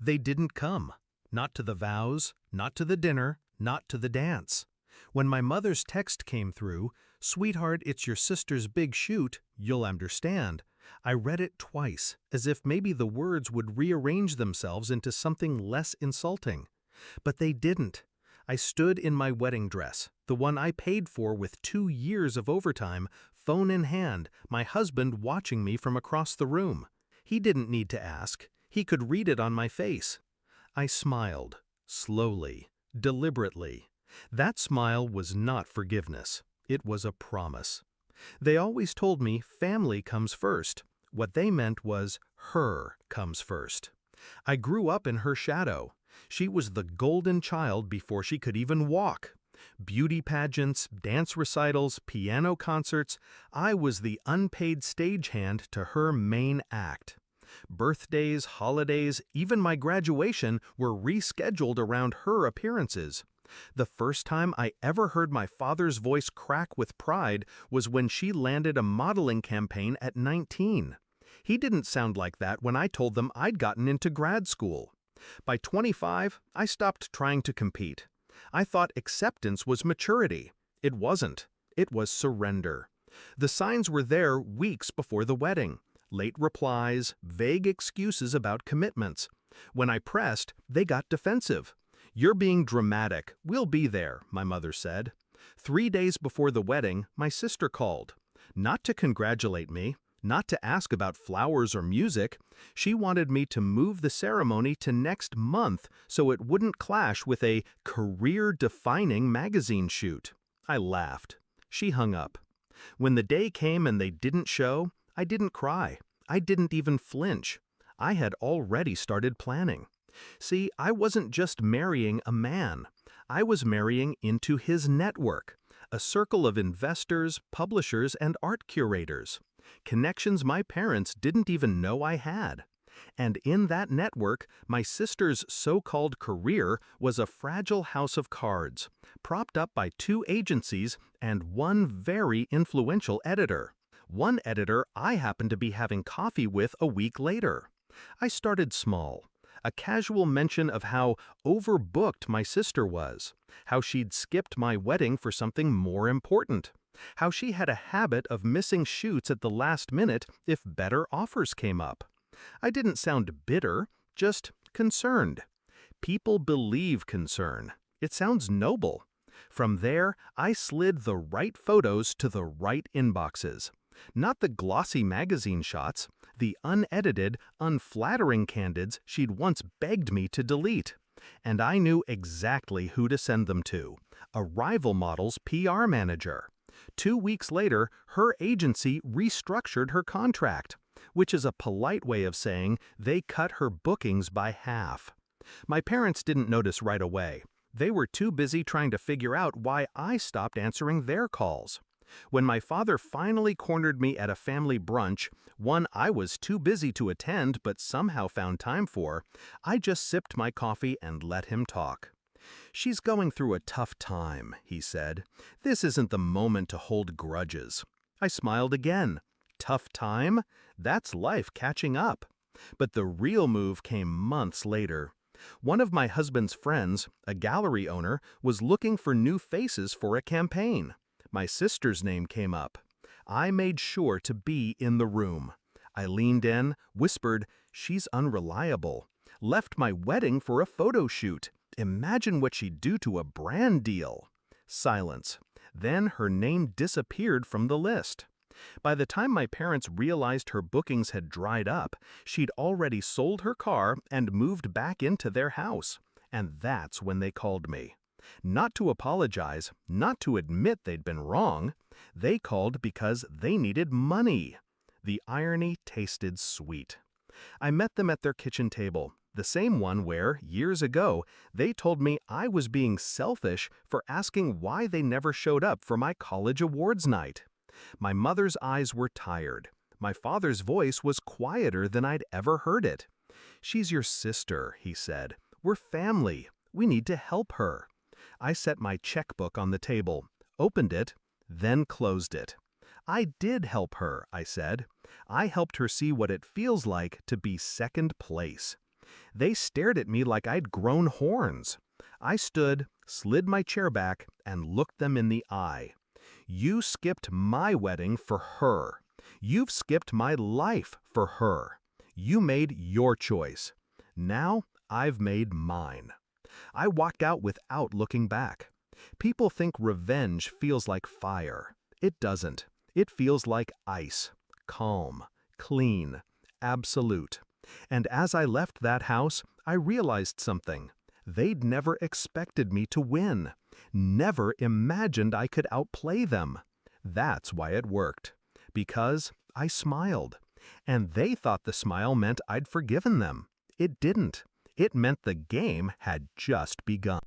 They didn't come. Not to the vows, not to the dinner, not to the dance. When my mother's text came through, "Sweetheart, it's your sister's big shoot, you'll understand," I read it twice, as if maybe the words would rearrange themselves into something less insulting. But they didn't. I stood in my wedding dress, the one I paid for with 2 years of overtime, phone in hand, my husband watching me from across the room. He didn't need to ask. He could read it on my face. I smiled, slowly, deliberately. That smile was not forgiveness. It was a promise. They always told me family comes first. What they meant was her comes first. I grew up in her shadow. She was the golden child before she could even walk. Beauty pageants, dance recitals, piano concerts, I was the unpaid stagehand to her main act. Birthdays, holidays, even my graduation were rescheduled around her appearances. The first time I ever heard my father's voice crack with pride was when she landed a modeling campaign at 19. He didn't sound like that when I told them I'd gotten into grad school. By 25, I stopped trying to compete. I thought acceptance was maturity. It wasn't. It was surrender. The signs were there weeks before the wedding. Late replies, vague excuses about commitments. When I pressed, they got defensive. "You're being dramatic. We'll be there," my mother said. 3 days before the wedding, my sister called. Not to congratulate me, not to ask about flowers or music. She wanted me to move the ceremony to next month so it wouldn't clash with a career-defining magazine shoot. I laughed. She hung up. When the day came and they didn't show, I didn't cry. I didn't even flinch. I had already started planning. See, I wasn't just marrying a man. I was marrying into his network, a circle of investors, publishers, and art curators. Connections my parents didn't even know I had. And in that network, my sister's so-called career was a fragile house of cards, propped up by 2 agencies and one very influential editor. One editor I happened to be having coffee with a week later. I started small. A casual mention of how overbooked my sister was, how she'd skipped my wedding for something more important, how she had a habit of missing shoots at the last minute if better offers came up. I didn't sound bitter, just concerned. People believe concern. It sounds noble. From there, I slid the right photos to the right inboxes. Not the glossy magazine shots, the unedited, unflattering candids she'd once begged me to delete. And I knew exactly who to send them to, a rival model's PR manager. 2 weeks later, her agency restructured her contract, which is a polite way of saying they cut her bookings by half. My parents didn't notice right away. They were too busy trying to figure out why I stopped answering their calls. When my father finally cornered me at a family brunch, one I was too busy to attend but somehow found time for, I just sipped my coffee and let him talk. "She's going through a tough time," he said. "This isn't the moment to hold grudges." I smiled again. Tough time? That's life catching up. But the real move came months later. One of my husband's friends, a gallery owner, was looking for new faces for a campaign. My sister's name came up. I made sure to be in the room. I leaned in, whispered, "She's unreliable." Left my wedding for a photo shoot. Imagine what she'd do to a brand deal. Silence. Then her name disappeared from the list. By the time my parents realized her bookings had dried up, she'd already sold her car and moved back into their house. And that's when they called me. Not to apologize, not to admit they'd been wrong. They called because they needed money. The irony tasted sweet. I met them at their kitchen table, the same one where, years ago, they told me I was being selfish for asking why they never showed up for my college awards night. My mother's eyes were tired. My father's voice was quieter than I'd ever heard it. "She's your sister," he said. "We're family. We need to help her." I set my checkbook on the table, opened it, then closed it. "I did help her," I said. "I helped her see what it feels like to be second place." They stared at me like I'd grown horns. I stood, slid my chair back, and looked them in the eye. You skipped my wedding for her. You've skipped my life for her. You made your choice. Now I've made mine. I walked out without looking back. People think revenge feels like fire. It doesn't. It feels like ice. Calm, clean, absolute. And as I left that house, I realized something. They'd never expected me to win. Never imagined I could outplay them. That's why it worked. Because I smiled. And they thought the smile meant I'd forgiven them. It didn't. It meant the game had just begun.